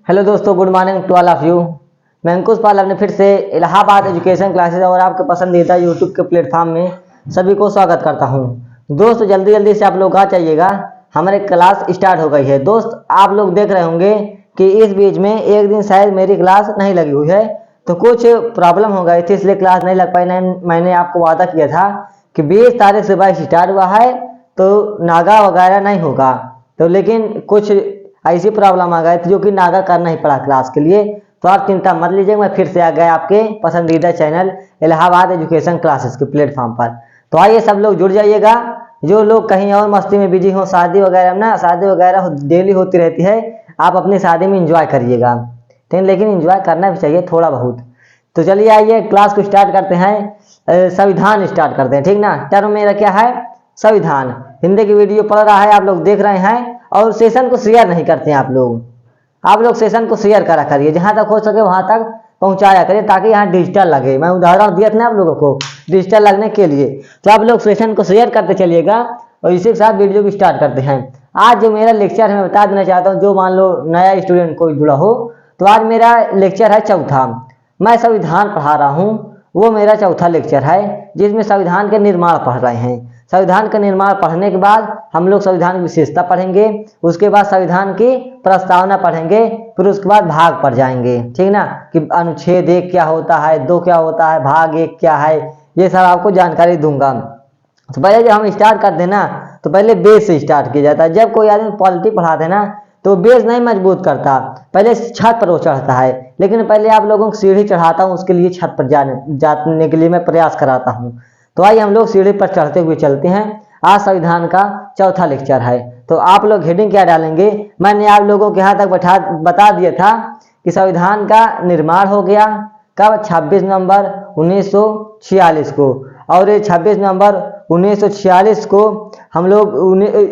Hello दोस्तों, good morning to all of you. मैं अंकुश पाल अपने फिर से इलाहाबाद एजुकेशन क्लासेस और आपके पसंदीदा यूट्यूब के प्लेटफॉर्म में सभी को स्वागत करता हूं। दोस्त जल्दी जल्दी से आप लोग आ जाइएगा, हमारी क्लास स्टार्ट हो गई है। दोस्त आप लोग देख रहे होंगे कि इस बीच में एक दिन शायद मेरी क्लास नहीं लगी हुई है, तो कुछ प्रॉब्लम हो गई थी इसलिए क्लास नहीं लग पाई। मैंने आपको वादा किया था कि 20 तारीख सुबह स्टार्ट हुआ है तो नागा वगैरह नहीं होगा, तो लेकिन कुछ ऐसी प्रॉब्लम आ गई थी जो कि नागा करना ही पड़ा क्लास के लिए। तो आप चिंता मत लीजिए, मैं फिर से आ गया आपके पसंदीदा चैनल इलाहाबाद एजुकेशन क्लासेस के प्लेटफॉर्म पर। तो आइए सब लोग जुड़ जाइएगा। जो लोग कहीं और मस्ती में बिजी हो, शादी वगैरह में ना, शादी वगैरह डेली होती रहती है, आप अपनी शादी में इंजॉय करिएगा, ठीक, लेकिन इंजॉय करना भी चाहिए थोड़ा बहुत। तो चलिए आइए क्लास को स्टार्ट करते हैं। संविधान स्टार्ट करते हैं, ठीक ना। टर्म मेरा क्या है? संविधान। हिंदी की वीडियो पढ़ रहा है, आप लोग देख रहे हैं और सेशन को शेयर नहीं करते हैं आप लोग सेशन को शेयर करा करिए, जहां तक हो सके वहां तक पहुंचाया करिए ताकि यहाँ डिजिटल लगे। मैं उदाहरण दिया था ना आप लोगों को डिजिटल लगने के लिए, तो आप लोग सेशन को शेयर करते चलिएगा और इसी के साथ वीडियो को स्टार्ट करते हैं। आज जो मेरा लेक्चर है मैं बता देना चाहता हूँ, जो मान लो नया स्टूडेंट कोई जुड़ा हो, तो आज मेरा लेक्चर है चौथा। मैं संविधान पढ़ा रहा हूँ, वो मेरा चौथा लेक्चर है जिसमें संविधान के निर्माण पढ़ रहे हैं। संविधान का निर्माण पढ़ने के बाद हम लोग संविधान की विशेषता पढ़ेंगे, उसके बाद संविधान की प्रस्तावना पढ़ेंगे, फिर उसके बाद भाग पढ़ जाएंगे, ठीक ना, कि अनुच्छेद 1 क्या होता है, 2 क्या होता है, भाग 1 क्या है, ये सब आपको जानकारी दूंगा। तो पहले जब हम स्टार्ट करते हैं ना, तो पहले बेस से स्टार्ट किया जाता है। जब कोई आदमी पॉलिटी पढ़ाते हैं ना, तो बेस नहीं मजबूत करता, पहले छत पर वो चढ़ता है। लेकिन पहले आप लोगों को सीढ़ी चढ़ाता हूँ, उसके लिए छत पर जाने के लिए मैं प्रयास कराता हूँ। तो आइए हम लोग सीढ़ी पर चढ़ते हुए चलते हैं। आज संविधान का चौथा लेक्चर है, तो आप लोग हेडिंग क्या डालेंगे? मैंने आप लोगों के यहाँ तक बता दिया था कि संविधान का निर्माण हो गया कब? 26 नवंबर 1946 को। और ये 26 नवंबर 1946 को हम लोग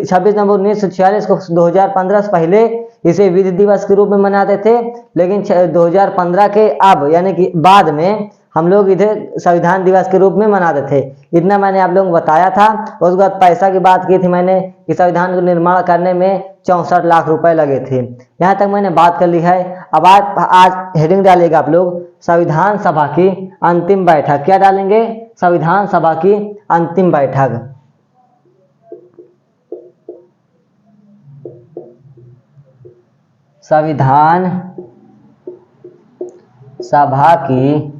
26 नवंबर 1946 को 2015 से पहले इसे विधि दिवस के रूप में मनाते थे, लेकिन 2015 के अब यानी कि बाद में हम लोग इधर संविधान दिवस के रूप में मनाते थे। इतना मैंने आप लोगों को बताया था। उसके बाद पैसा की बात की थी मैंने कि संविधान को निर्माण करने में 64 लाख रुपए लगे थे। यहाँ तक मैंने बात कर ली है। अब आज हेडिंग डालेगा आप लोग संविधान सभा की अंतिम बैठक। क्या डालेंगे? संविधान सभा की अंतिम बैठक। संविधान सभा की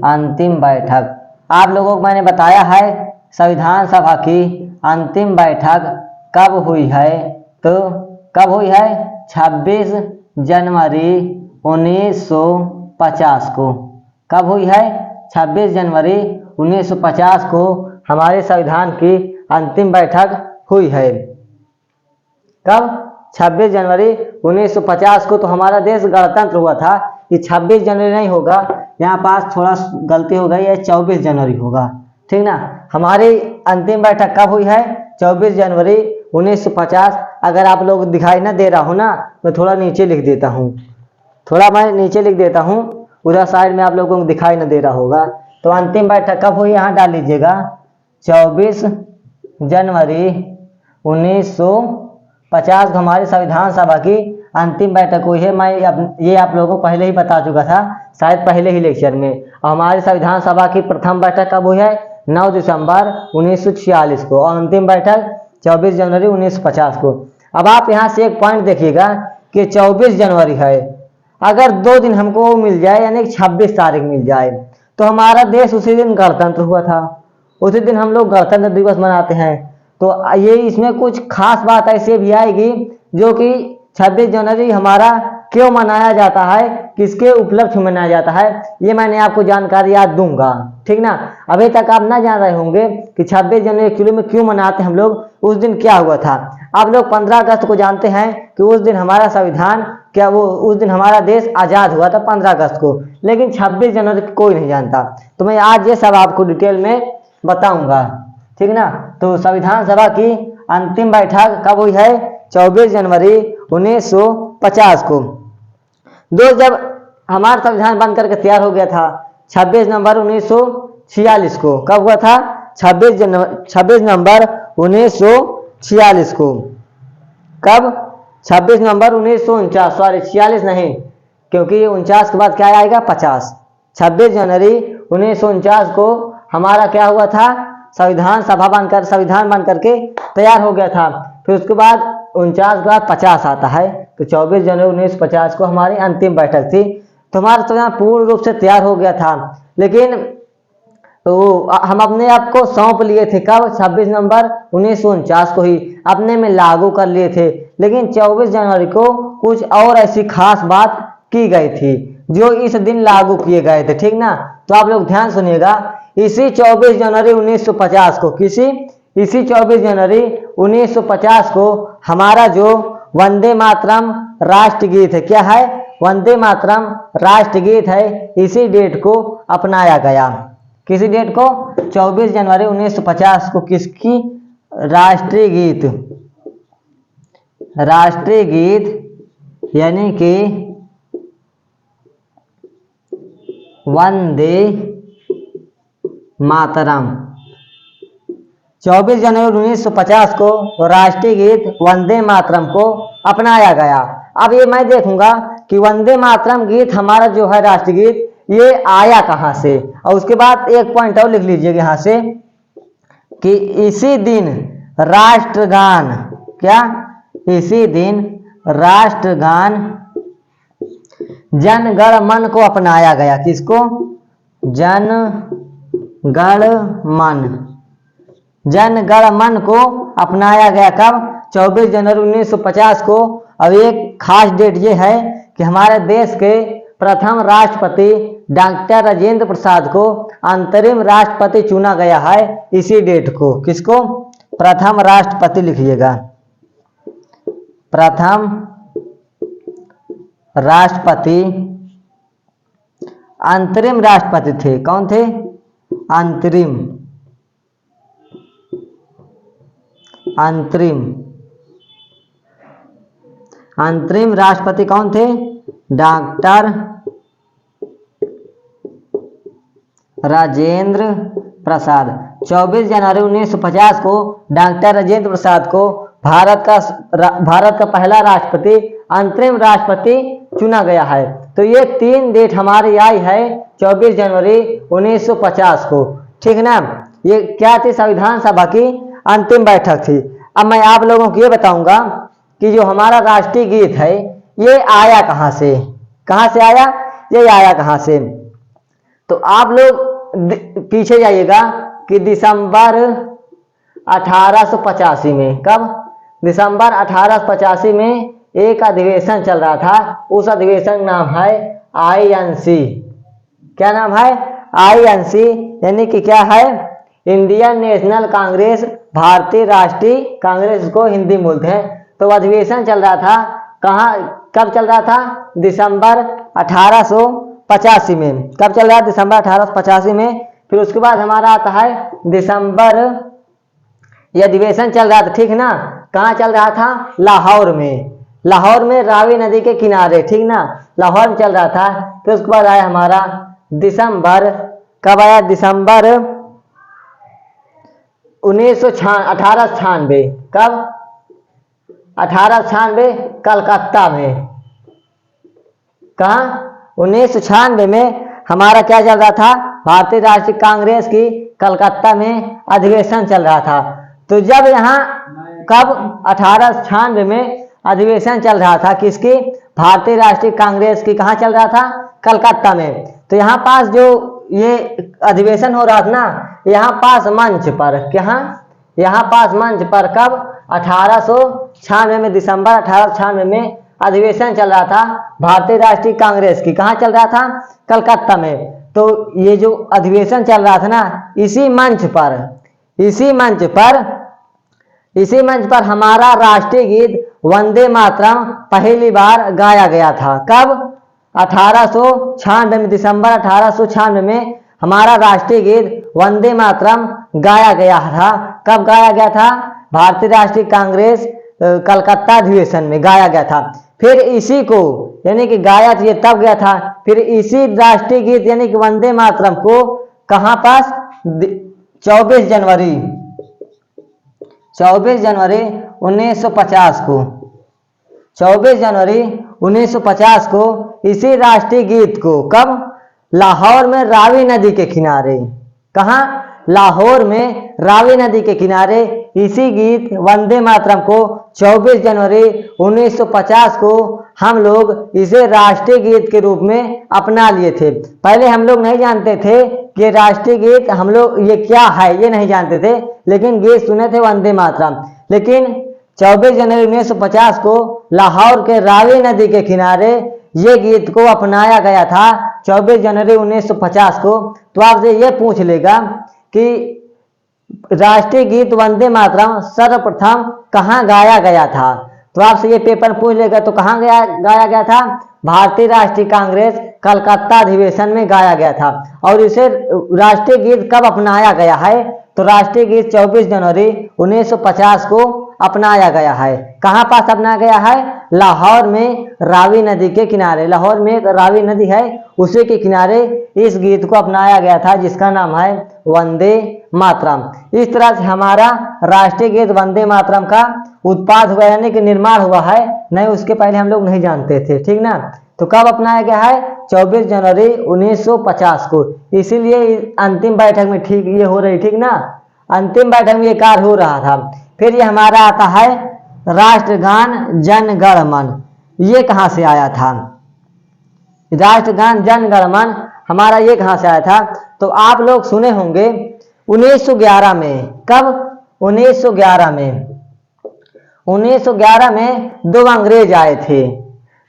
अंतिम बैठक। आप लोगों को मैंने बताया है संविधान सभा की अंतिम बैठक कब हुई है, तो कब हुई है? 26 जनवरी 1950 को। कब हुई है? 26 जनवरी 1950 को हमारे संविधान की अंतिम बैठक हुई है। कब? 26 जनवरी 1950 को। तो हमारा देश गणतंत्र हुआ था। ये 26 जनवरी नहीं होगा, यहाँ पास थोड़ा गलती हो गई है, 24 जनवरी होगा, ठीक ना। हमारी अंतिम बैठक कब हुई है? 24 जनवरी 1950। अगर आप लोग दिखाई ना दे रहा हो ना, मैं थोड़ा नीचे लिख देता हूँ, थोड़ा मैं नीचे लिख देता हूँ, उधर साइड में आप लोगों को दिखाई ना दे रहा होगा। तो अंतिम बैठक कब हुई यहाँ डाल लीजिएगा, 24 जनवरी 1950 को हमारी संविधान सभा की अंतिम बैठक हुई है। मैं ये आप लोगों को पहले ही बता चुका था, शायद पहले ही लेक्चर में। और हमारी संविधान सभा की प्रथम बैठक कब हुई है? 9 दिसंबर 1946 को, और अंतिम बैठक 24 जनवरी 1950 को। अब आप यहाँ से एक पॉइंट देखिएगा कि 24 जनवरी है, अगर 2 दिन हमको मिल जाए यानी 26 तारीख मिल जाए, तो हमारा देश उसी दिन गणतंत्र हुआ था। उसी दिन हम लोग गणतंत्र दिवस मनाते हैं। तो ये इसमें कुछ खास बात ऐसे भी आएगी जो कि 26 जनवरी हमारा क्यों मनाया जाता है, किसके उपलक्ष्य में मनाया जाता है, ये मैंने आपको जानकारी आज दूंगा, ठीक ना। अभी तक आप ना जान रहे होंगे कि 26 जनवरी एक्चुअली में क्यों मनाते हैं हम लोग, उस दिन क्या हुआ था। आप लोग 15 अगस्त को जानते हैं कि उस दिन हमारा संविधान क्या, वो उस दिन हमारा देश आजाद हुआ था 15 अगस्त को, लेकिन 26 जनवरी कोई नहीं जानता। तो मैं आज ये सब आपको डिटेल में बताऊंगा, ठीक ना। तो संविधान सभा की अंतिम बैठक कब हुई है? 24 जनवरी 1950 को। जब हमारा संविधान बन करके तैयार हो गया था 26 नवंबर 1946 को। कब हुआ था? 26 नवंबर 1946 को। कब? 26 नवंबर 1949, सॉरी 46 नहीं, क्योंकि 49 के बाद क्या आएगा 50। 26 जनवरी 1949 को हमारा क्या हुआ था, संविधान बन करके तैयार हो गया था। फिर उसके बाद 49 के बाद 50 आता है, तो 24 जनवरी 1950 को हमारी अंतिम बैठक थी। तो हमारा संविधान पूर्ण रूप से तैयार हो गया था, लेकिन तो हम अपने आप को सौंप लिए थे कब, 26 नवंबर 1949 को ही अपने में लागू कर लिए थे। लेकिन 24 जनवरी को कुछ और ऐसी खास बात की गई थी जो इस दिन लागू किए गए थे, ठीक ना। तो आप लोग ध्यान सुनिएगा, इसी 24 जनवरी 1950 को इसी 24 जनवरी 1950 को हमारा जो वंदे मातरम राष्ट्रगीत है, क्या है, वंदे मातरम राष्ट्रगीत है, इसी डेट को अपनाया गया। किसी डेट को, 24 जनवरी 1950 को किसकी राष्ट्रीय गीत यानी कि वंदे मातरम, 24 जनवरी 1950 को राष्ट्रीय गीत वंदे मातरम को अपनाया गया। अब ये मैं देखूंगा कि वंदे मातरम गीत हमारा जो है राष्ट्रीय गीत, ये आया कहां से, और उसके बाद एक पॉइंट और लिख लीजिएगा यहां से कि इसी दिन राष्ट्रगान, क्या, इसी दिन राष्ट्रगान जन गण मन को अपनाया गया। किसको, जन गण मन को अपनाया गया कब, 24 जनवरी 1950 को। अब एक खास डेट ये है कि हमारे देश के प्रथम राष्ट्रपति डॉक्टर राजेंद्र प्रसाद को अंतरिम राष्ट्रपति चुना गया है इसी डेट को। किसको, प्रथम राष्ट्रपति लिखिएगा, प्रथम राष्ट्रपति, अंतरिम राष्ट्रपति थे, कौन थे, अंतरिम राष्ट्रपति कौन थे, डॉक्टर राजेंद्र प्रसाद। 24 जनवरी 1950 को डॉक्टर राजेंद्र प्रसाद को भारत का पहला राष्ट्रपति, अंतरिम राष्ट्रपति चुना गया है। तो ये 3 डेट हमारी आई है 24 जनवरी 1950 को, ठीक ना। ये क्या थी, संविधान सभा की अंतिम बैठक थी। अब मैं आप लोगों को ये बताऊंगा कि जो हमारा राष्ट्रीय गीत है ये आया कहां से, आया, ये आया कहां से। तो आप लोग पीछे जाइएगा कि दिसंबर 1885 में, कब, दिसंबर 1885 में एक अधिवेशन चल रहा था। उस अधिवेशन का नाम है INC। क्या नाम है, INC, यानी कि क्या है, इंडियन नेशनल कांग्रेस, भारतीय राष्ट्रीय कांग्रेस को हिंदी में बोलते हैं। तो अधिवेशन चल रहा था, कब चल रहा था, दिसंबर 1885 में। कब चल रहा है, दिसंबर 1885 में। फिर उसके बाद हमारा आता है दिसंबर, ये अधिवेशन चल रहा था, ठीक ना, कहाँ चल रहा था, लाहौर में रावी नदी के किनारे, ठीक ना, लाहौर में चल रहा था। फिर उसके बाद आया हमारा दिसंबर, कब आया, दिसंबर 1896, कब, 1896 कलकत्ता में। कहा, 1996 में हमारा क्या चल रहा था, भारतीय राष्ट्रीय कांग्रेस की कलकत्ता में अधिवेशन चल रहा था। तो जब यहाँ कब, 1896 में अधिवेशन चल रहा था, किसकी, भारतीय राष्ट्रीय कांग्रेस की, कहाँ चल रहा था, कलकत्ता में। तो यहाँ पास जो ये अधिवेशन हो रहा था ना, यहाँ पास मंच पर, यहाँ पास मंच पर कब, 1896 में, दिसंबर 1896 में अधिवेशन चल रहा था भारतीय राष्ट्रीय कांग्रेस की, कहाँ चल रहा था, कलकत्ता में। तो ये जो अधिवेशन चल रहा था ना, इसी मंच पर हमारा राष्ट्रीय गीत वंदे मातरम पहली बार गाया गया था। कब, 1896 में, दिसंबर 1896 में हमारा राष्ट्रीय गीत वंदे मातरम गाया गया था। कब गाया गया था, भारतीय राष्ट्रीय कांग्रेस कलकत्ता अधिवेशन में गाया गया था। फिर इसी को, यानी कि गाया ये तब गया था, फिर इसी राष्ट्रीय गीत यानी कि वंदे मातरम को कहां पास, 24 जनवरी 1950 को, 24 जनवरी 1950 को इसी राष्ट्रीय गीत को कब? लाहौर में रावी नदी के किनारे। कहाँ? लाहौर में रावी नदी के किनारे इसी गीत वंदे मातरम को 24 जनवरी 1950 को हम लोग इसे राष्ट्रीय गीत के रूप में अपना लिए थे। पहले हम लोग नहीं जानते थे कि राष्ट्रीय गीत हम लोग ये क्या है, ये नहीं जानते थे, लेकिन गीत सुने थे वंदे मातरम। लेकिन 24 जनवरी 1950 को लाहौर के रावी नदी के किनारे ये गीत को अपनाया गया था 24 जनवरी 1950 को। तो आपसे ये पूछ लेगा कि राष्ट्रीय गीत वंदे मातरम सर्वप्रथम कहाँ गाया गया था? तो आपसे ये पेपर पूछ लेगा तो कहाँ गाया गया था? भारतीय राष्ट्रीय कांग्रेस कलकत्ता अधिवेशन में गाया गया था। और इसे राष्ट्रीय गीत कब अपनाया गया है? तो राष्ट्रीय गीत 24 जनवरी 1950 को अपनाया गया है। कहाँ पास अपनाया गया है? लाहौर में रावी नदी के किनारे। लाहौर में एक रावी नदी है, उसी के किनारे इस गीत को अपनाया गया था, जिसका नाम है वंदे मातरम। इस तरह से हमारा राष्ट्रीय गीत वंदे मातरम का उत्पाद हुआ, यानी कि निर्माण हुआ है। नहीं, उसके पहले हम लोग नहीं जानते थे, ठीक ना। तो कब अपनाया गया है? 24 जनवरी 1950 को। इसीलिए अंतिम बैठक में ठीक ये हो रही, ठीक ना, अंतिम बैठक में ये कार्य हो रहा था। फिर ये हमारा आता है राष्ट्रगान जन गण मन। ये कहाँ से आया था? राष्ट्रगान जन गण मन हमारा ये कहाँ से आया था? तो आप लोग सुने होंगे 1911 में। कब? 1911 में। 1911 में दो अंग्रेज आए थे।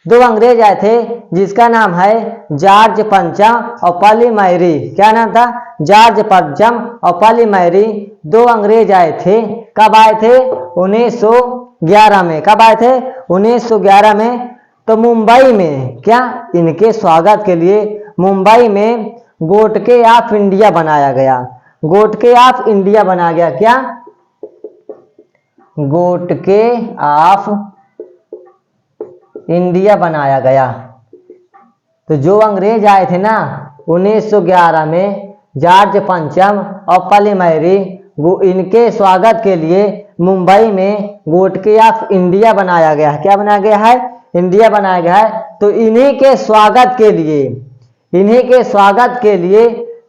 दो अंग्रेज आए थे जिसका नाम है जॉर्ज पंचम और पॉली मैरी। क्या नाम था? जॉर्ज पंचम और पॉली मैरी। दो अंग्रेज आए थे। कब आए थे? 1911 में। कब आए थे? 1911 में। तो मुंबई में क्या इनके स्वागत के लिए मुंबई में गेटवे ऑफ इंडिया बनाया गया। गेटवे ऑफ इंडिया बनाया गया। क्या? गेटवे ऑफ इंडिया बनाया गया। तो जो अंग्रेज आए थे ना 1911 में, जॉर्ज पंचम और पॉली मैरी, वो इनके स्वागत के लिए मुंबई में गेटवे ऑफ इंडिया बनाया गया है। क्या बनाया गया है? इंडिया बनाया गया है। तो इन्हीं के स्वागत के लिए, इन्हीं के स्वागत के लिए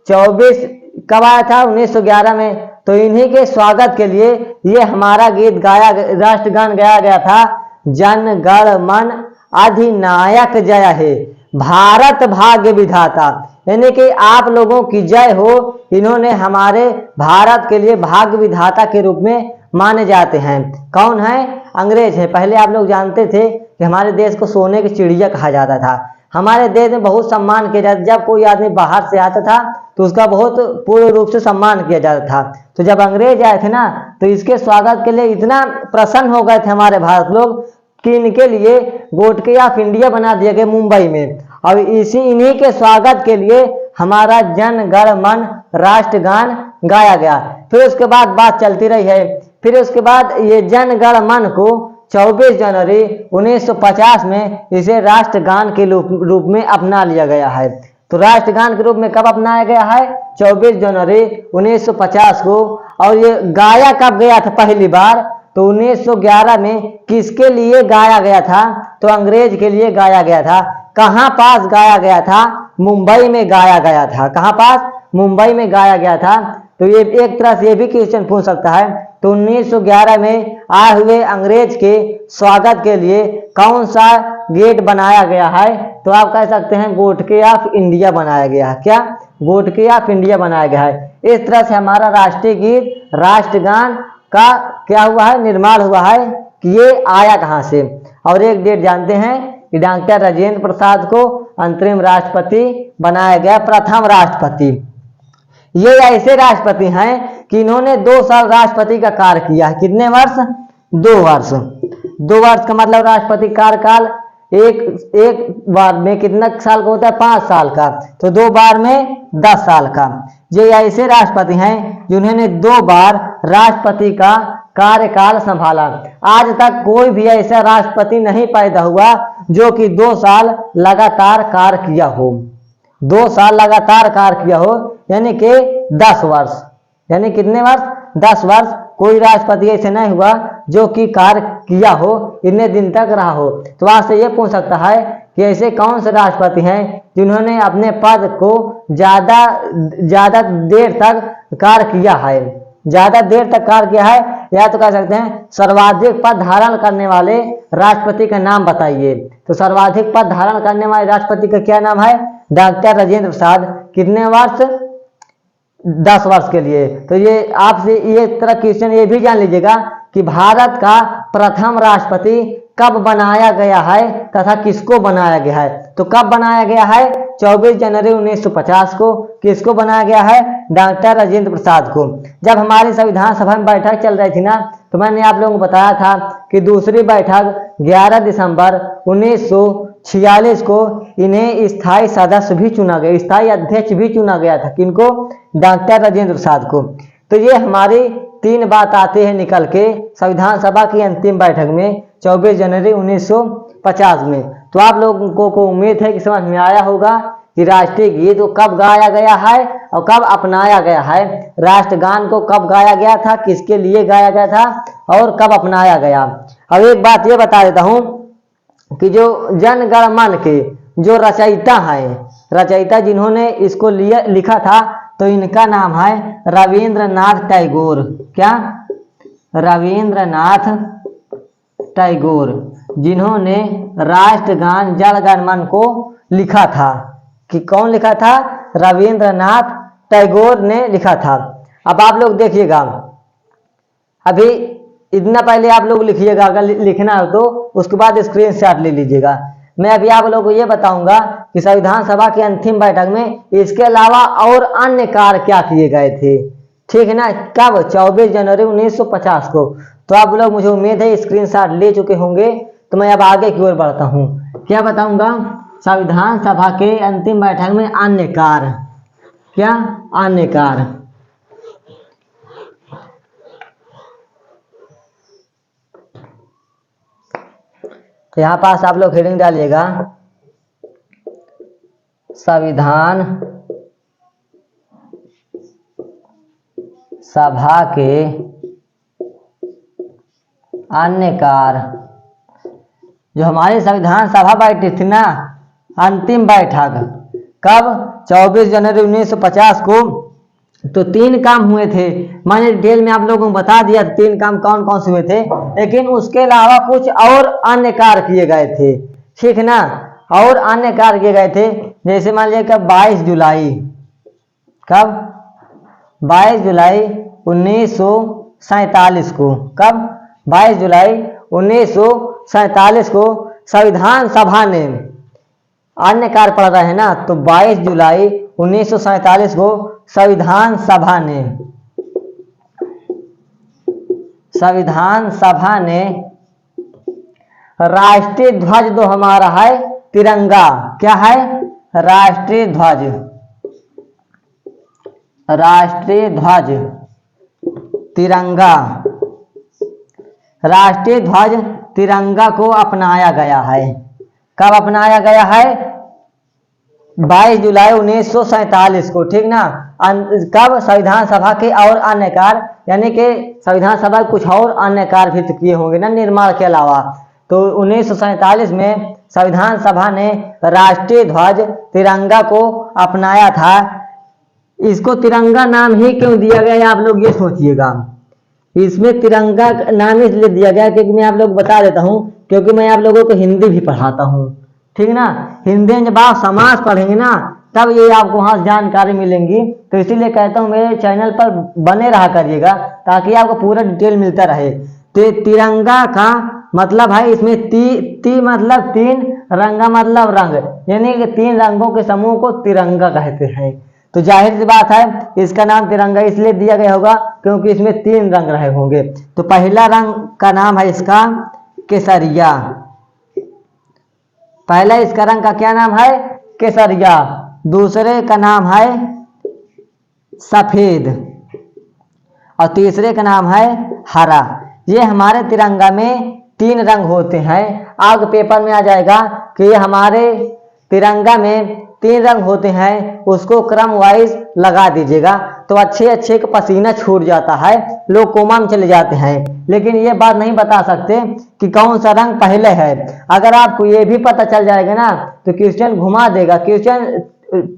24 कब आया था? 1911 में। तो इन्हीं के स्वागत के लिए ये हमारा गीत गाया, राष्ट्रगान गाया गया था, जन गण मन अधिनायक जय हे, भारत भाग्य विधाता। यानी कि आप लोगों की जय हो। इन्होंने हमारे भारत के लिए भाग्य विधाता के रूप में माने जाते हैं। कौन है? अंग्रेज है। पहले आप लोग जानते थे कि हमारे देश को सोने की चिड़िया कहा जाता था। हमारे देश में बहुत सम्मान किया जाता। जब कोई आदमी बाहर से आता था तो उसका बहुत पूर्ण रूप से सम्मान किया जाता था। तो जब अंग्रेज आए थे ना, तो इसके स्वागत के लिए इतना प्रसन्न हो गए थे हमारे भारत लोग कि इनके लिए गेटवे ऑफ इंडिया बना दिया गया मुंबई में। और इन्हीं के स्वागत के लिए हमारा जन गण मन राष्ट्रगान गाया गया। फिर उसके बाद बात चलती रही है। फिर उसके बाद ये जन गण मन को 24 जनवरी 1950 में इसे राष्ट्रगान के रूप में अपना लिया गया है। तो राष्ट्रगान के रूप में कब अपनाया गया है? 24 जनवरी 1950 को। और ये गाया कब गया था पहली बार? तो 1911 में। किसके लिए गाया गया था? तो अंग्रेज के लिए गाया गया था। कहाँ पास गाया गया था? मुंबई में गाया गया था। कहाँ पास? मुंबई में गाया गया था। तो ये एक तरह से ये भी क्वेश्चन पूछ सकता है। तो 1911 में आए हुए अंग्रेज के स्वागत के लिए कौन सा गेट बनाया गया है? तो आप कह सकते हैं गेटवे ऑफ इंडिया बनाया गया है। क्या? गेटवे ऑफ इंडिया बनाया गया है। इस तरह से हमारा राष्ट्रीय गीत राष्ट्रगान का क्या हुआ है? निर्माण हुआ है कि ये आया कहाँ से। और एक डेट जानते हैं कि डॉक्टर राजेंद्र प्रसाद को अंतरिम राष्ट्रपति बनाया गया, प्रथम राष्ट्रपति। ये ऐसे राष्ट्रपति हैं कि इन्होंने 2 साल राष्ट्रपति का कार्य किया है। कितने वर्ष? 2 वर्ष। 2 वर्ष का मतलब राष्ट्रपति कार्यकाल एक बार में कितना साल का होता है? 5 साल का। तो 2 बार में 10 साल का। ये ऐसे राष्ट्रपति हैं जिन्होंने 2 बार राष्ट्रपति का कार्यकाल संभाला। आज तक कोई भी ऐसा राष्ट्रपति नहीं पैदा हुआ जो कि 2 साल लगातार कार्य किया हो। 2 साल लगातार कार्य किया हो, यानी कि 10 वर्ष। यानी कितने वर्ष? 10 वर्ष। कोई राष्ट्रपति ऐसे नहीं हुआ जो कि कार्य किया हो, इतने दिन तक रहा हो। तो आपसे ये पूछ सकता है कि ऐसे कौन से राष्ट्रपति हैं जिन्होंने अपने पद को ज्यादा देर तक कार्य किया है, ज्यादा देर तक कार्य किया है, या तो कह सकते हैं सर्वाधिक पद धारण करने वाले राष्ट्रपति का नाम बताइए। तो सर्वाधिक पद धारण करने वाले राष्ट्रपति का क्या नाम है? डॉक्टर राजेंद्र प्रसाद। कितने वर्ष? 10 वर्ष के लिए। तो ये आपसे ये तरह क्वेश्चन ये भी जान लीजिएगा कि भारत का प्रथम राष्ट्रपति कब बनाया गया है तथा किसको बनाया गया है। तो कब बनाया गया है? 24 जनवरी 1950 को। किसको बनाया गया है? डॉक्टर राजेंद्र प्रसाद को। जब हमारी संविधान सभा में बैठक चल रही थी ना, तो मैंने आप लोगों को बताया था कि दूसरी बैठक 11 दिसंबर 1946 को इन्हें स्थायी सदस्य भी चुना गया, स्थायी अध्यक्ष भी चुना गया था। किनको? डॉक्टर राजेंद्र प्रसाद को। तो ये हमारी 3 बात आते हैं निकल के संविधान सभा की अंतिम बैठक में 24 जनवरी 1950 में। तो आप लोगों को उम्मीद है कि समझ में आया होगा कि राष्ट्रीय गीत को कब गाया गया है और कब अपनाया गया है, राष्ट्रगान को कब गाया गया था, किसके लिए गाया गया था और कब अपनाया गया। अब एक बात ये बता देता हूँ कि जो जन गण मन के जो रचयिता हैं, रचयिता जिन्होंने इसको लिखा था, तो इनका नाम है रविंद्रनाथ टैगोर। क्या? रविंद्रनाथ टैगोर, जिन्होंने राष्ट्रगान जन गण मन को लिखा था। कि कौन लिखा था? रविंद्रनाथ टैगोर ने लिखा था। अब आप लोग देखिएगा, अभी इतना पहले आप लोग लिखिएगा, अगर लिखना हो तो उसके बाद स्क्रीनशॉट ले लीजिएगा। मैं अभी आप लोगों को ये बताऊंगा कि संविधान सभा की अंतिम बैठक में इसके अलावा और अन्य कार्य क्या किए गए थे। ठीक है ना? कब? 24 जनवरी 1950 को। तो आप लोग, मुझे उम्मीद है स्क्रीनशॉट ले चुके होंगे। तो मैं अब आगे की ओर बढ़ता हूँ। क्या बताऊंगा? संविधान सभा के अंतिम बैठक में अन्य कार्य। क्या? अन्य कार्य। यहाँ पास आप लोग हेडिंग डालिएगा, संविधान सभा के अन्य कार्य। जो हमारी संविधान सभा बैठी थी ना, अंतिम बैठक, कब? 24 जनवरी 1950 को। तो 3 काम हुए थे। मैंने डिटेल में आप लोगों को बता दिया 3 काम कौन कौन से हुए थे, लेकिन उसके अलावा कुछ और अन्य कार्य किए गए थे। ठीक है ना? और अन्य कार्य किए गए थे, जैसे मान लीजिए कब? 22 जुलाई। कब? 22 जुलाई 1947 को। कब? 22 जुलाई 1947 को संविधान सभा ने अन्य कार्य पड़ रहे हैं ना, तो 22 जुलाई 1947 को संविधान सभा ने राष्ट्रीय ध्वज जो हमारा है तिरंगा। क्या है? राष्ट्रीय ध्वज तिरंगा। राष्ट्रीय ध्वज तिरंगा को अपनाया गया है। कब अपनाया गया है? 22 जुलाई 1947 को। ठीक ना? कब? संविधान सभा के और अन्य कार्य, यानी कि संविधान सभा कुछ और अन्य कार्य भी किए होंगे ना निर्माण के अलावा। तो 1947 में संविधान सभा ने राष्ट्रीय ध्वज तिरंगा को अपनाया था। इसको तिरंगा नाम ही क्यों दिया गया, आप लोग ये सोचिएगा। इसमें तिरंगा नाम इसलिए दिया गया क्योंकि मैं आप लोग बता देता हूँ, क्योंकि मैं आप लोगों को हिंदी भी पढ़ाता हूँ। ठीक ना? हिंदी में जब आप समास पढ़ेंगे ना, तब ये आपको वहाँ जानकारी मिलेंगी। तो इसीलिए कहता हूँ मेरे चैनल पर बने रहा करिएगा, ताकि आपको पूरा डिटेल मिलता रहे। तो तिरंगा का मतलब है, इसमें ती मतलब 3, रंगा मतलब रंग, यानी कि 3 रंगों के समूह को तिरंगा कहते हैं। तो जाहिर सी बात है इसका नाम तिरंगा इसलिए दिया गया होगा क्योंकि इसमें 3 रंग रहे होंगे। तो पहला रंग का नाम है इसका केसरिया। पहला इसका रंग का क्या नाम है? केसरिया। दूसरे का नाम है सफेद और तीसरे का नाम है हरा। ये हमारे तिरंगा में 3 रंग होते हैं। आगे पेपर में आ जाएगा कि ये हमारे तिरंगा में 3 रंग होते हैं उसको क्रम वाइज लगा दीजिएगा, तो अच्छे अच्छे का पसीना छूट जाता है, लोग कोमा में चले जाते हैं। लेकिन ये बात नहीं बता सकते कि कौन सा रंग पहले है। अगर आपको ये भी पता चल जाएगा ना तो क्वेश्चन घुमा देगा। क्वेश्चन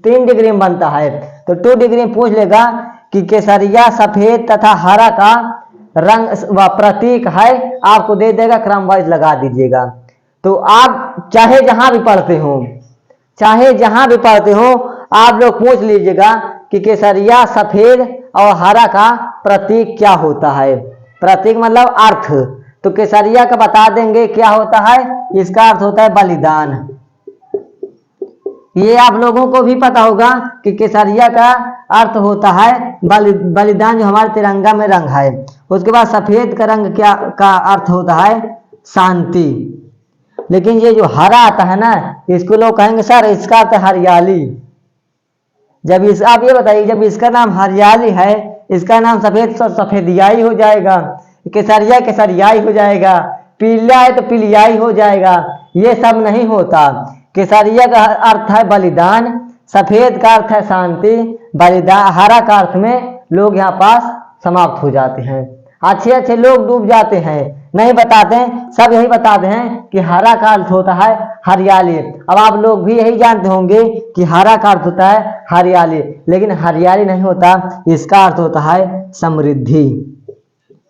3 डिग्री में बनता है, तो 2 डिग्री में पूछ लेगा कि केसरिया सफेद तथा हरा का रंग व प्रतीक है, आपको दे देगा, क्रम वाइज लगा दीजिएगा। तो आप चाहे जहां भी पढ़ते हो, चाहे जहां भी पढ़ते हो, आप लोग पूछ लीजिएगा कि केसरिया सफेद और हरा का प्रतीक क्या होता है। प्रतीक मतलब अर्थ, तो केसरिया का बता देंगे क्या होता है, इसका अर्थ होता है बलिदान। ये आप लोगों को भी पता होगा कि केसरिया का अर्थ होता है बलिदान, जो हमारे तिरंगा में रंग है। उसके बाद सफेद का रंग क्या का अर्थ होता है, शांति। लेकिन ये जो हरा आता है ना, इसको लोग कहेंगे सर इसका अर्थ हरियाली। जब इस आप ये बताइए, जब इसका नाम हरियाली है, इसका नाम सफेद सफेदियाई हो जाएगा, केसरिया केसरियाई हो जाएगा, पीला है तो पीलियाई हो जाएगा। ये सब नहीं होता। केसरिया का अर्थ है बलिदान, सफेद का अर्थ है शांति, बलिदान हरा का अर्थ में लोग यहाँ पास समाप्त हो जाते हैं। अच्छे अच्छे लोग डूब जाते हैं, नहीं बताते हैं, सब यही बताते हैं कि हरा का अर्थ होता है हरियाली। अब आप लोग भी यही जानते होंगे कि हरा का अर्थ होता है हरियाली, लेकिन हरियाली नहीं होता, इसका अर्थ होता है समृद्धि।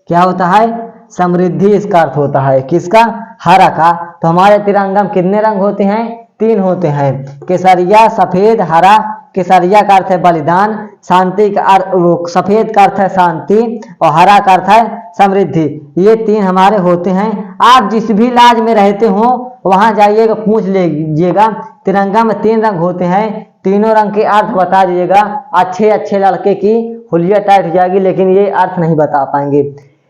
क्या होता है, समृद्धि इसका अर्थ होता है। किसका, हरा का। तो हमारे तिरंगा में कितने रंग होते हैं, 3 होते हैं, केसरिया सफेद हरा। केसरिया का अर्थ है बलिदान, शांति का अर्थ, सफेद का अर्थ है शांति और हरा का अर्थ है समृद्धि। ये 3 हमारे होते हैं। आप जिस भी राज्य में रहते हो वहां जाइएगा, पूछ लीजिएगा तिरंगा में 3 रंग होते हैं, तीनों रंग के अर्थ बता दीजिएगा। अच्छे अच्छे लड़के की हुलिया टाइट हो जाएगी, लेकिन ये अर्थ नहीं बता पाएंगे।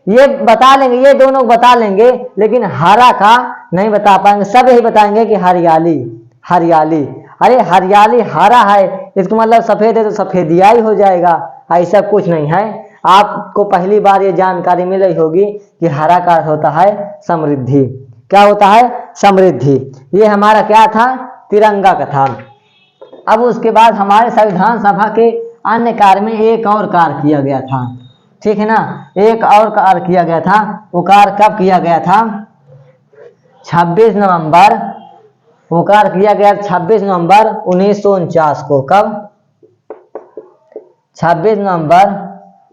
ये बता लेंगे, ये दोनों बता लेंगे, लेकिन हरा का नहीं बता पाएंगे। सब यही बताएंगे कि हरियाली हरियाली। अरे हरियाली हरा है, इसका मतलब सफेद है तो सफेदियाई हो जाएगा, ऐसा कुछ नहीं है। आपको पहली बार ये जानकारी मिल रही होगी कि हरा का अर्थ होता है समृद्धि। क्या होता है, समृद्धि। ये हमारा क्या था, तिरंगा का था। अब उसके बाद हमारे संविधान सभा के अन्य कार्य में एक और कार्य किया गया था, ठीक है ना। एक और कार्य किया गया था, वो कार्य कब किया गया था, 26 नवंबर। वो कार्य किया गया 26 नवंबर 1949 को। कब, 26 नवंबर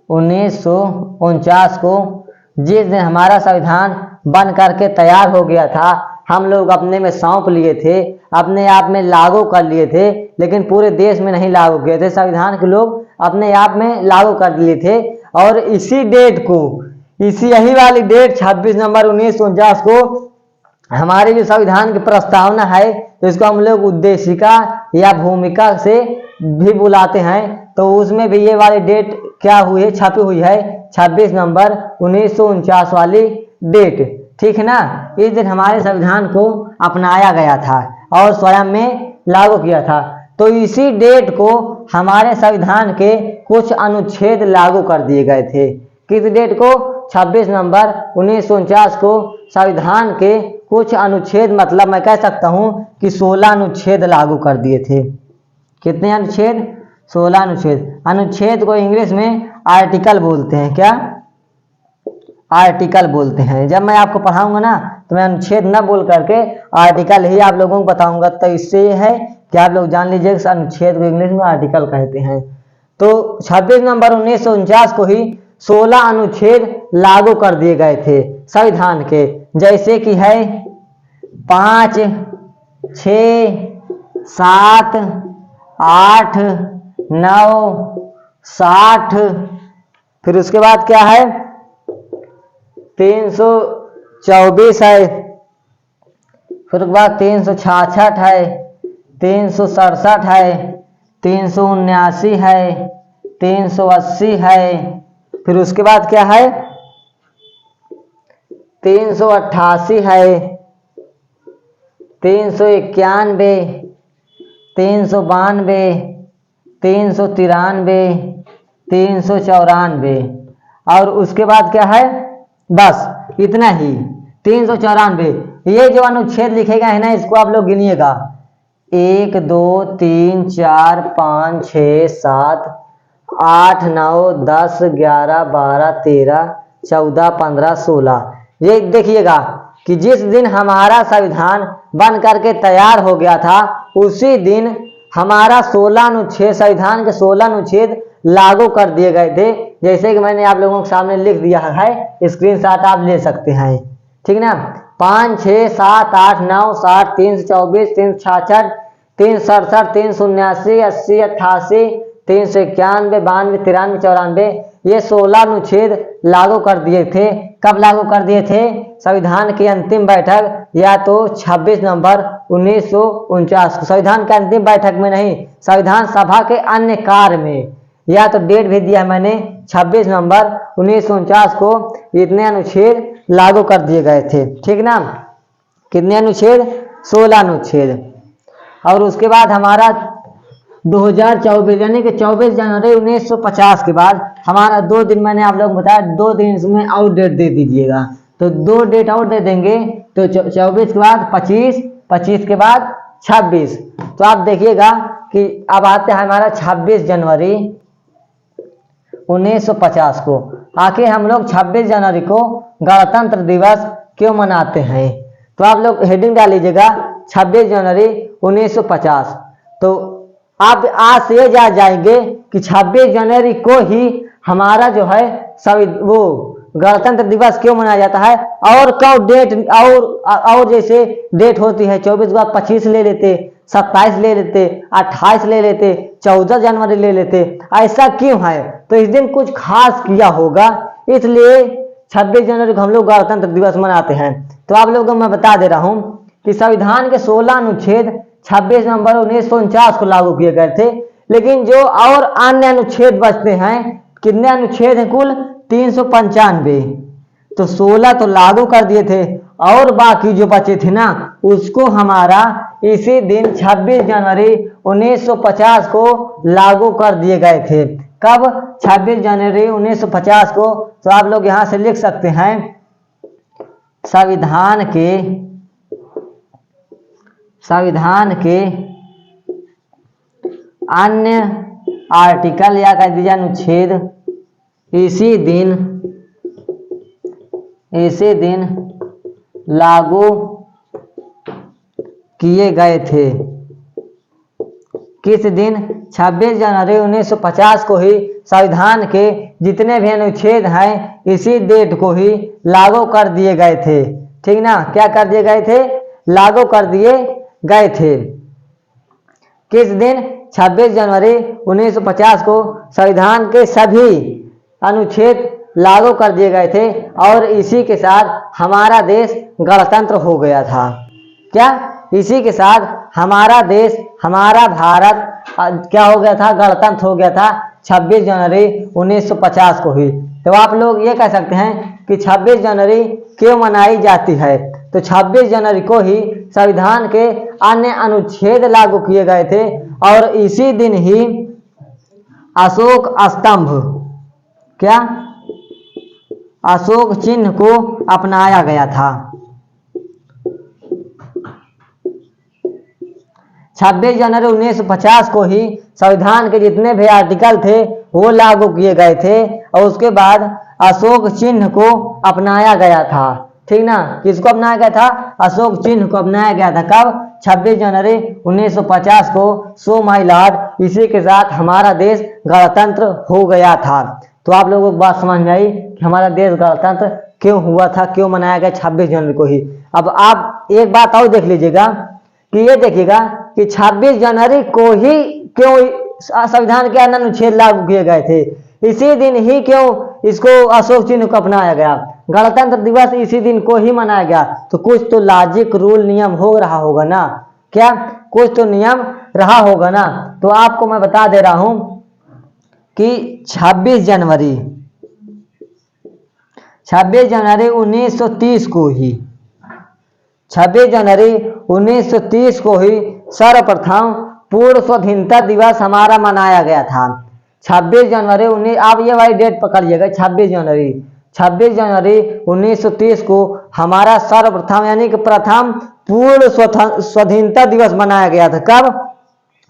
1949 को, जिस दिन हमारा संविधान बन करके तैयार हो गया था। हम लोग अपने में सौंप लिए थे, अपने आप में लागू कर लिए थे, लेकिन पूरे देश में नहीं लागू किए थे। संविधान के लोग अपने आप में लागू कर लिए थे, और इसी डेट को, इसी यही वाली डेट 26 नवंबर 1949 को हमारे जो संविधान की प्रस्तावना है, तो इसको हम लोग उद्देशिका या भूमिका से भी बुलाते हैं। तो उसमें भी ये वाली डेट क्या हुई है, छपी हुई है 26 नवंबर 1949 वाली डेट, ठीक है ना। इस दिन हमारे संविधान को अपनाया गया था और स्वयं में लागू किया था। तो इसी डेट को हमारे संविधान के कुछ अनुच्छेद लागू कर दिए गए थे। किस डेट को, 26 नवंबर 1949 को संविधान के कुछ अनुच्छेद, मतलब मैं कह सकता हूं कि 16 अनुच्छेद लागू कर दिए थे। कितने अनुच्छेद, 16 अनुच्छेद। अनुच्छेद को इंग्लिश में आर्टिकल बोलते हैं। क्या, आर्टिकल बोलते हैं। जब मैं आपको पढ़ाऊंगा ना तो मैं अनुच्छेद न बोल करके आर्टिकल ही आप लोगों को बताऊंगा। तो इससे ये है कि आप लोग जान लीजिए कि अनुच्छेद को इंग्लिश में आर्टिकल कहते हैं। तो 26 नवंबर 1949 को ही 16 अनुच्छेद लागू कर दिए गए थे संविधान के, जैसे कि है 5, 6, 7, 8, 9, 60। फिर उसके बाद क्या है, 324 है। फिर उसके बाद 366 है, 367 है, 379 है, 380 है। फिर उसके बाद क्या है, 388 है, 391, 392, 393, 394। और उसके बाद क्या है, बस इतना ही, 394। ये जो अनुच्छेद लिखे गए हैं ना, इसको आप लोग गिनिएगा, 1 2 3 4 5 6 7 8 9 10 11 12 13 14 15 16। ये देखिएगा कि जिस दिन हमारा संविधान बन करके तैयार हो गया था उसी दिन हमारा 16 अनुच्छेद, संविधान के 16 अनुच्छेद लागू कर दिए गए थे। जैसे कि मैंने आप लोगों के सामने लिख दिया है, स्क्रीनशॉट आप ले सकते हैं, ठीक ना। 5 6 7 8 9 60 324 366 367 379 80 88 391 92 93 94 ये 16 अनुच्छेद लागू कर दिए थे। कब लागू कर दिए थे? संविधान की अंतिम बैठक या तो 26 नवंबर 1949 को, संविधान की अंतिम बैठक में नहीं, संविधान सभा के अन्य कार्य में, या तो डेट भी दिया है मैंने 26 नवंबर 1949 को इतने अनुच्छेद लागू कर दिए गए थे, ठीक ना। कितने अनुच्छेद? 16 अनुच्छेद। और उसके बाद हमारा 2024 यानी कि 24 जनवरी 1950 के बाद हमारा 2 दिन, मैंने आप लोगों को बताया 2 दिन इसमें और डेट दे दीजिएगा, तो 2 डेट और दे देंगे, तो 24 के बाद 25, 25 के बाद 26। तो आप देखिएगा कि अब आते हैं हमारा 26 जनवरी 1950 को। आखिर हम लोग 26 जनवरी को गणतंत्र दिवस क्यों मनाते हैं? तो आप लोग हेडिंग डाल लीजिएगा 26 जनवरी 1950। तो आप आज से ये जान जाएंगे कि 26 जनवरी को ही हमारा जो है वो गणतंत्र दिवस क्यों मनाया जाता है। और कब डेट और जैसे डेट होती है 24 के बाद 25 ले लेते, 27 ले लेते, 28 ले लेते, 14 जनवरी ले लेते, ऐसा क्यों है? तो इस दिन कुछ खास किया होगा, इसलिए 26 जनवरी को हम लोग गणतंत्र दिवस मनाते हैं। तो आप लोगों को मैं बता दे रहा हूं कि संविधान के 16 अनुच्छेद 26 नवंबर 1949 को लागू किए गए थे, लेकिन जो और अन्य अनुच्छेद बचते हैं, कितने अनुच्छेद हैं कुल? 395। तो 16 तो लागू कर दिए थे और बाकी जो बचे थे ना उसको हमारा इसी दिन 26 जनवरी 1950 को लागू कर दिए गए थे। कब? 26 जनवरी 1950 को। तो आप लोग यहां से लिख सकते हैं संविधान के अन्य आर्टिकल या कह दीजिए अनुच्छेद इसी दिन लागू किए गए थे। किस दिन? 26 जनवरी 1950 को ही संविधान के जितने भी अनुच्छेद हैं इसी डेट को ही लागू कर दिए गए थे, ठीक ना। क्या कर दिए गए थे? लागू कर दिए गए थे। किस दिन? 26 जनवरी 1950 को संविधान के सभी अनुच्छेद लागू कर दिए गए थे और इसी के साथ हमारा देश गणतंत्र हो गया था। क्या? इसी के साथ हमारा देश, हमारा भारत क्या हो गया था? गणतंत्र हो गया था 26 जनवरी 1950 को ही। तो आप लोग ये कह सकते हैं कि 26 जनवरी क्यों मनाई जाती है? तो 26 जनवरी को ही संविधान के अन्य अनुच्छेद लागू किए गए थे और इसी दिन ही अशोक स्तंभ, क्या? अशोक चिन्ह को अपनाया गया था। 26 जनवरी 1950 को ही संविधान के जितने भी आर्टिकल थे वो लागू किए गए थे और उसके बाद अशोक चिन्ह को अपनाया गया था, ठीक ना। किसको अपनाया गया था? अशोक चिन्ह को अपनाया गया था। कब? 26 जनवरी 1950 को। सो माय लॉर्ड, इसी के साथ हमारा देश गणतंत्र हो गया था। तो आप लोगों को बात समझ में आई कि हमारा देश गणतंत्र क्यों हुआ था, क्यों मनाया गया 26 जनवरी को ही। अब आप एक बात और देख लीजिएगा कि ये देखिएगा कि 26 जनवरी को ही क्यों संविधान के अन्य अनुच्छेद लागू किए गए थे, इसी दिन ही क्यों इसको अशोक चिन्ह को अपनाया गया, गणतंत्र दिवस इसी दिन को ही मनाया गया। तो कुछ तो लॉजिक रूल नियम हो रहा होगा ना, क्या? कुछ तो नियम रहा होगा ना। तो आपको मैं बता दे रहा हूं कि 26 जनवरी 1930 को ही 26 जनवरी 1930 को ही सर्वप्रथम पूर्ण स्वाधीनता दिवस हमारा मनाया गया था। 26 जनवरी 19, आप ये वाली डेट पकड़िएगा, 26 जनवरी 1930 को हमारा सर्वप्रथम यानी कि प्रथम पूर्ण स्वाधीनता दिवस मनाया गया था। कब?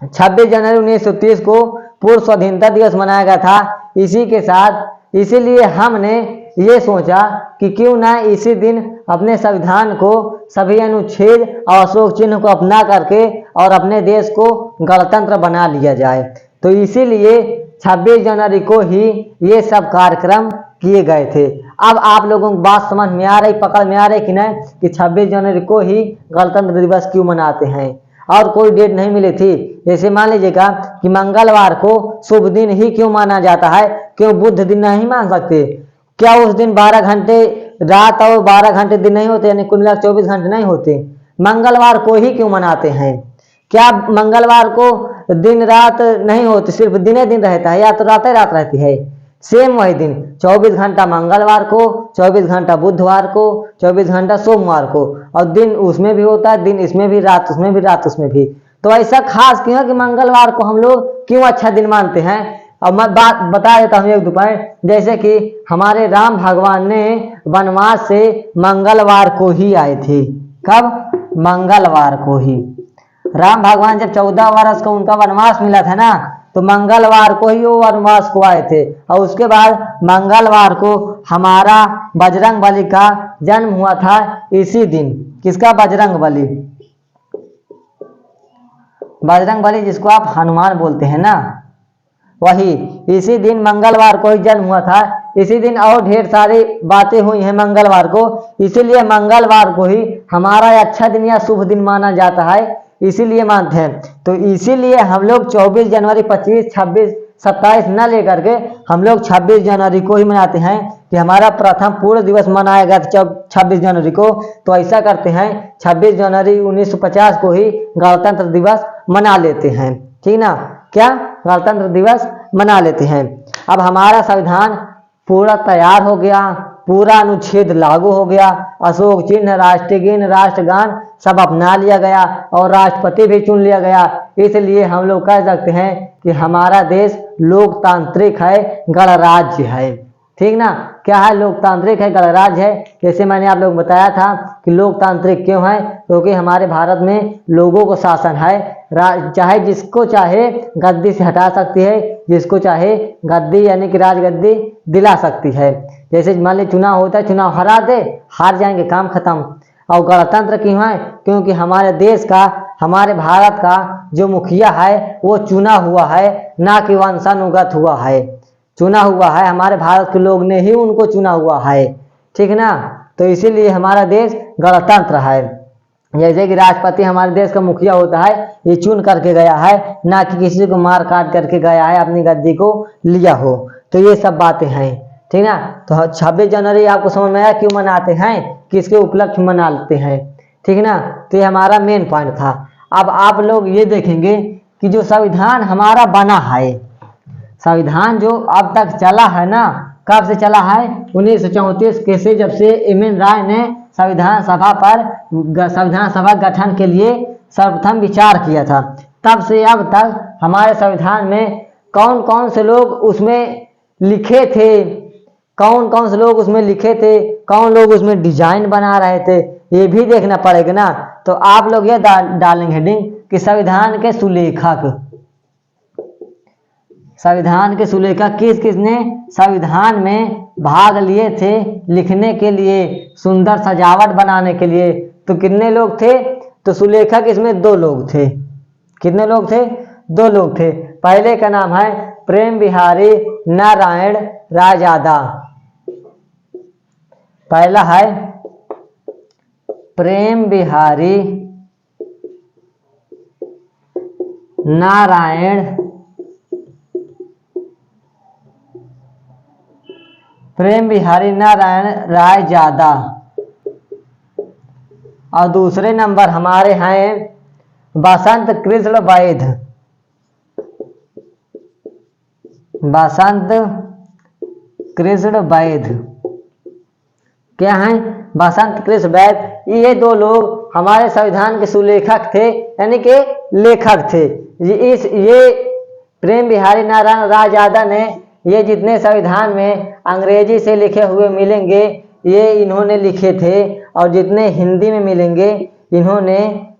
26 जनवरी 1930 को पूर्व स्वाधीनता दिवस मनाया गया था। इसी के साथ इसीलिए हमने ये सोचा कि क्यों ना इसी दिन अपने संविधान को सभी अनुच्छेद और अशोक चिन्ह को अपना करके और अपने देश को गणतंत्र बना लिया जाए। तो इसीलिए 26 जनवरी को ही ये सब कार्यक्रम किए गए थे। अब आप लोगों को बात समझ में आ रही, पकड़ में आ रही कि नहीं, कि 26 जनवरी को ही गणतंत्र दिवस क्यों मनाते हैं और कोई डेट नहीं मिली थी। जैसे मान लीजिएगा कि मंगलवार को शुभ दिन ही क्यों माना जाता है, क्यों बुध दिन नहीं मान सकते? क्या उस दिन 12 घंटे रात और 12 घंटे दिन नहीं होते, यानी कुल मिलाकर 24 घंटे नहीं होते? मंगलवार को ही क्यों मनाते हैं? क्या मंगलवार को दिन रात नहीं होती, सिर्फ दिन दिन रहता है, या तो रात ही रात रहती है? सेम वही दिन 24 घंटा मंगलवार को, 24 घंटा बुधवार को, 24 घंटा सोमवार को, और दिन उसमें भी होता है, दिन इसमें भी, रात उसमें भी, रात उसमें भी। तो ऐसा खास क्यों है कि मंगलवार को हम लोग क्यों अच्छा दिन मानते हैं? अब मैं बात बता देता हूँ एक दो पॉइंट। जैसे कि हमारे राम भगवान ने वनवास से मंगलवार को ही आए थे। कब? मंगलवार को ही। राम भगवान जब 14 वर्ष का उनका वनवास मिला था ना, तो मंगलवार को ही वो वनवास को आए थे। और उसके बाद मंगलवार को हमारा बजरंग बली का जन्म हुआ था इसी दिन। किसका? बजरंग बली। बजरंग बली जिसको आप हनुमान बोलते हैं ना, वही इसी दिन मंगलवार को ही जन्म हुआ था। इसी दिन और ढेर सारी बातें हुई हैं मंगलवार को, इसीलिए मंगलवार को ही हमारा अच्छा दिन या शुभ दिन माना जाता है, इसीलिए मानते हैं। तो इसीलिए हम लोग 24 जनवरी 25, 26, 27 न लेकर के हम लोग 26 जनवरी को ही मनाते हैं कि हमारा प्रथम पूर्ण दिवस मनाया गया था 26 जनवरी को। तो ऐसा करते हैं 26 जनवरी 1950 को ही गणतंत्र दिवस मना लेते हैं। ठीक ना? क्या? गणतंत्र दिवस मना लेते हैं। अब हमारा संविधान पूरा तैयार हो गया, पूरा अनुच्छेद लागू हो गया, अशोक चिन्ह, राष्ट्रगीत, राष्ट्रगान सब अपना लिया गया और राष्ट्रपति भी चुन लिया गया। इसलिए हम लोग कह सकते हैं कि हमारा देश लोकतांत्रिक है, गणराज्य है। ठीक ना? क्या है? लोकतांत्रिक है, गणराज्य है। जैसे मैंने आप लोग बताया था कि लोकतांत्रिक क्यों है, क्योंकि हमारे भारत में लोगों को शासन है, चाहे जिसको चाहे गद्दी से हटा सकती है, जिसको चाहे गद्दी यानी कि राजगद्दी दिला सकती है। जैसे मान लीजिए चुनाव होता है, चुनाव हरा दे, हार जाएंगे, काम खत्म। और गणतंत्र क्यों है? क्योंकि हमारे देश का, हमारे भारत का जो मुखिया है वो चुना हुआ है, ना कि वंशानुगत हुआ है, चुना हुआ है। हमारे भारत के लोग ने ही उनको चुना हुआ है। ठीक ना? तो इसीलिए हमारा देश गणतंत्र है। जैसे कि राष्ट्रपति हमारे देश का मुखिया होता है, ये चुन करके गया है, ना कि किसी को मार काट करके गया है, अपनी गद्दी को लिया हो। तो ये सब बातें हैं। ठीक ना? तो 26 जनवरी आपको समझ में आया क्यों मनाते हैं, किसके उपलक्ष्य मनाते हैं? ठीक ना? तो ये हमारा मेन पॉइंट था। अब आप लोग ये देखेंगे कि जो संविधान हमारा बना है, संविधान जो अब तक चला है ना, कब से चला है? 1934 के से, जब से एम.एन. राय ने संविधान सभा पर संविधान सभा गठन के लिए सर्वप्रथम विचार किया था, तब से अब तक हमारे संविधान में कौन कौन से लोग उसमें लिखे थे, कौन कौन से लोग उसमें लिखे थे, कौन लोग उसमें डिजाइन बना रहे थे, ये भी देखना पड़ेगा ना। तो आप लोग ये डालेंगे हेडिंग कि संविधान के सुलेखक, संविधान के सुलेखक किस किसने संविधान में भाग लिए थे लिखने के लिए, सुंदर सजावट बनाने के लिए। तो कितने लोग थे? तो सुलेखक इसमें 2 लोग थे। कितने लोग थे? 2 लोग थे। पहले का नाम है प्रेम बिहारी नारायण रायजादा। पहला है प्रेम बिहारी नारायण रायजादा। और दूसरे नंबर हमारे हैं बसंत कृष्ण वैध। बसंत कृष्ण वैध क्या है? बसंत कृष्ण वैध। ये 2 लोग हमारे संविधान के सुलेखक थे, यानी कि लेखक थे। ये प्रेम बिहारी नारायण रायजादा ने ये जितने संविधान में अंग्रेजी से लिखे हुए मिलेंगे ये इन्होंने लिखे थे, और जितने हिंदी में मिलेंगे इन्होंने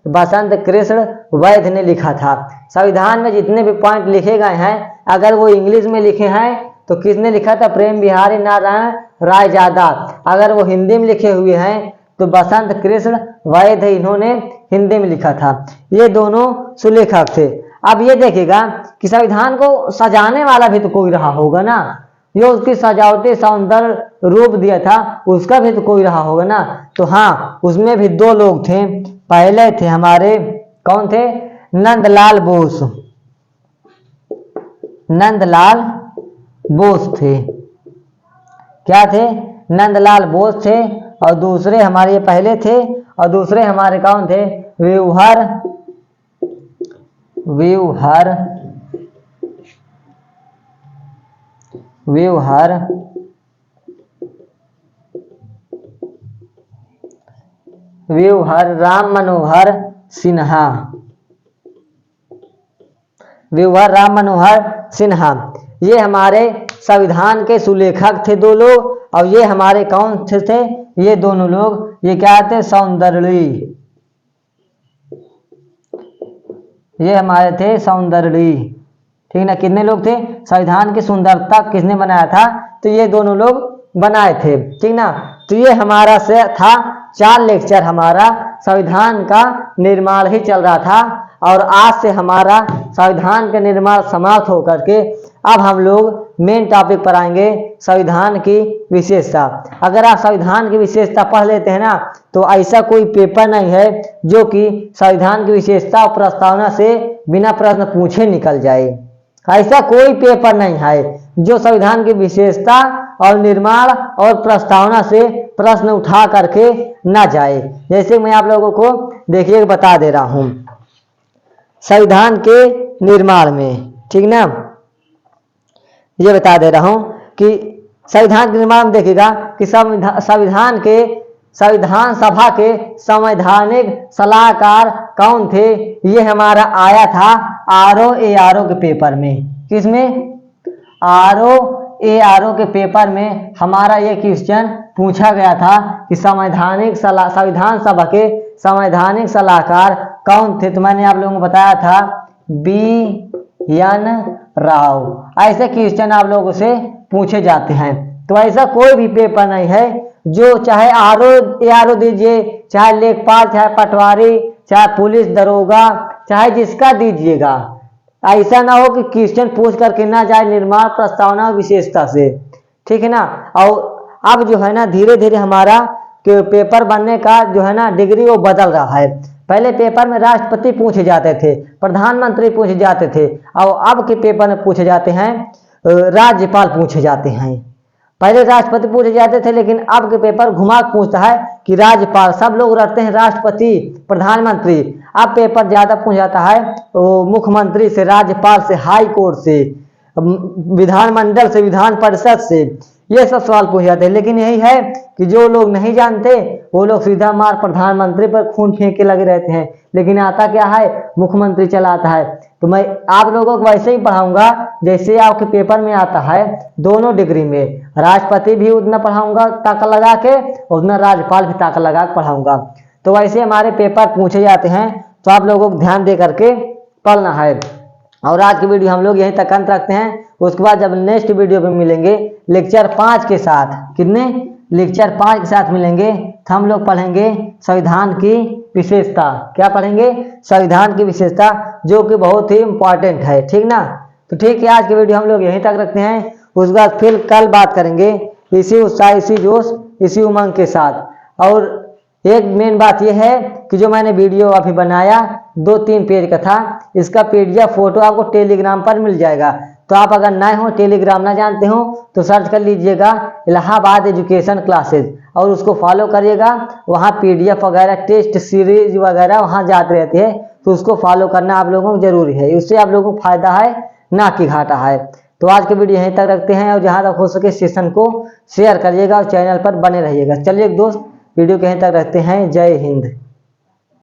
बसंत कृष्ण वैद्य ने लिखा था। संविधान में जितने भी पॉइंट लिखे गए हैं अगर वो इंग्लिश में लिखे हैं तो किसने लिखा था? प्रेम बिहारी नारायण रायजादा। अगर वो हिंदी में लिखे हुए हैं तो बसंत कृष्ण वैद्य इन्होंने हिंदी में लिखा था। ये दोनों सुलेखक थे। अब ये देखिएगा कि संविधान को सजाने वाला भी तो कोई रहा होगा ना, जो उसकी सजावटी सौंदर्य रूप दिया था उसका भी तो कोई रहा होगा ना। तो हाँ, उसमें भी दो लोग थे। पहले थे हमारे, कौन थे? नंदलाल बोस। नंदलाल बोस थे। क्या थे? नंदलाल बोस थे। और दूसरे हमारे, ये पहले थे और दूसरे हमारे कौन थे? व्यूहर राम मनोहर सिन्हा। व्यूहर राम मनोहर सिन्हा ये हमारे संविधान के सुलेखक थे दो लोग। और ये हमारे कौन थे? ये दोनों लोग, ये क्या थे? सौंदर्यी। ये हमारे थे सौंदर्यी, ठीक ना। कितने लोग थे? संविधान की सुंदरता किसने बनाया था? तो ये दोनों लोग बनाए थे, ठीक ना। तो ये हमारा से था 4 लेक्चर, हमारा संविधान का निर्माण ही चल रहा था। और आज से हमारा संविधान का निर्माण समाप्त होकर के अब हम लोग मेन टॉपिक पर आएंगे, संविधान की विशेषता। अगर आप संविधान की विशेषता पढ़ लेते हैं ना तो ऐसा कोई पेपर नहीं है जो कि संविधान की विशेषता और प्रस्तावना से बिना प्रश्न पूछे निकल जाए। ऐसा कोई पेपर नहीं है जो संविधान की विशेषता और निर्माण और प्रस्तावना से प्रश्न उठा करके ना जाए। जैसे मैं आप लोगों को देखिए बता दे रहा हूं संविधान के निर्माण में, ठीक ना। ये बता दे रहा हूं कि संविधान के निर्माण में देखिएगा कि संविधान सभा के संवैधानिक सलाहकार कौन थे? ये हमारा आया था ROARO के पेपर में। किसमें? ROARO के पेपर में हमारा ये क्वेश्चन पूछा गया था कि संविधान सभा के संवैधानिक सलाहकार कौन थे? तो मैंने आप लोगों को बताया था BN राव। ऐसे क्वेश्चन आप लोगों से पूछे जाते हैं। तो ऐसा कोई भी पेपर नहीं है जो चाहे ROARO दीजिए, चाहे लेखपाल, चाहे पटवारी, चाहे पुलिस दरोगा, चाहे जिसका दीजिएगा, ऐसा ना हो कि क्वेश्चन पूछ करके ना जाए निर्माण प्रस्तावना विशेषता से, ठीक है ना। और अब जो है ना धीरे धीरे हमारा पेपर बनने का जो है ना डिग्री वो बदल रहा है। पहले पेपर में राष्ट्रपति पूछे जाते थे, प्रधानमंत्री पूछे जाते थे, और अब के पेपर में पूछे जाते हैं राज्यपाल पूछे जाते हैं। पहले राष्ट्रपति पूछे जाते थे लेकिन अब के पेपर घुमा पूछता है कि राज्यपाल। सब लोग रखते हैं राष्ट्रपति, प्रधानमंत्री। अब पेपर ज्यादा पूछ जाता है वो मुख्यमंत्री से, राज्यपाल से, हाई कोर्ट से, विधानमंडल से, विधान परिषद से, ये सब सवाल पूछे जाते हैं। लेकिन यही है कि जो लोग नहीं जानते वो लोग सीधा मार प्रधानमंत्री पर खून फेंक के लगे रहते हैं। लेकिन आता क्या है? मुख्यमंत्री चलाता है। तो मैं आप लोगों को वैसे ही पढ़ाऊंगा जैसे आपके पेपर में आता है, दोनों डिग्री में। राष्ट्रपति भी उतना पढ़ाऊंगा ताकत लगा के, उतना राज्यपाल भी ताकत लगा के पढ़ाऊंगा। तो वैसे हमारे पेपर पूछे जाते हैं, तो आप लोगों को ध्यान दे करके पढ़ना है। और आज की वीडियो हम लोग यहीं तक अंत रखते हैं। उसके बाद जब नेक्स्ट वीडियो पे मिलेंगे लेक्चर 5 के साथ, कितने? लेक्चर 5 के साथ मिलेंगे तो हम लोग पढ़ेंगे संविधान की विशेषता। क्या पढ़ेंगे? संविधान की विशेषता, जो कि बहुत ही इंपॉर्टेंट है, ठीक ना। तो ठीक है, आज की वीडियो हम लोग यहीं तक रखते हैं। उसके बाद फिर कल बात करेंगे इसी उत्साह, इसी जोश, इसी उमंग के साथ। और एक मेन बात यह है कि जो मैंने वीडियो अभी बनाया 2-3 पेज का था, इसका PDF फोटो आपको टेलीग्राम पर मिल जाएगा। तो आप अगर नए हो, टेलीग्राम ना जानते हो, तो सर्च कर लीजिएगा इलाहाबाद एजुकेशन क्लासेज और उसको फॉलो करिएगा। वहाँ PDF वगैरह, टेस्ट सीरीज वगैरह वहाँ जाते रहते हैं, तो उसको फॉलो करना आप लोगों को जरूरी है। उससे आप लोगों को फायदा है, ना कि घाटा है। तो आज के वीडियो यहीं तक रखते हैं और जहाँ तक हो सके सेशन को शेयर करिएगा और चैनल पर बने रहिएगा। चलिए दोस्त, वीडियो कहीं तक रखते हैं। जय हिंद।